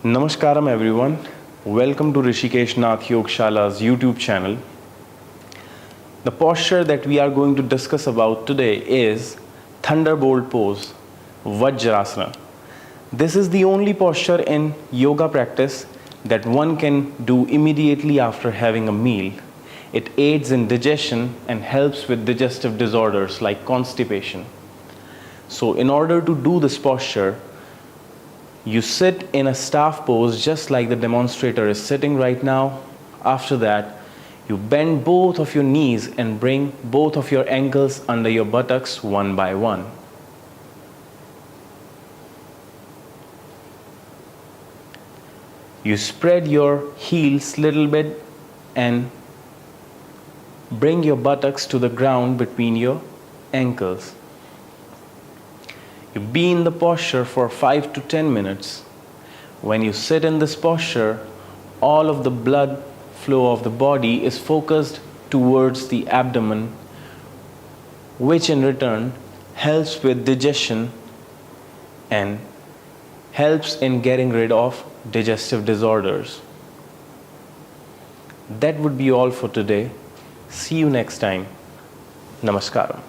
Namaskaram everyone. Welcome to Rishikesh Nath Yogshala's YouTube channel. The posture that we are going to discuss about today is Thunderbolt pose, Vajrasana. This is the only posture in yoga practice that one can do immediately after having a meal. It aids in digestion and helps with digestive disorders like constipation. So in order to do this posture, you sit in a staff pose just like the demonstrator is sitting right now. After that, you bend both of your knees and bring both of your ankles under your buttocks one by one. You spread your heels little bit and bring your buttocks to the ground between your ankles. You be in the posture for 5 to 10 minutes. When you sit in this posture, all of the blood flow of the body is focused towards the abdomen, which in return helps with digestion and helps in getting rid of digestive disorders. That would be all for today. See you next time. Namaskaram.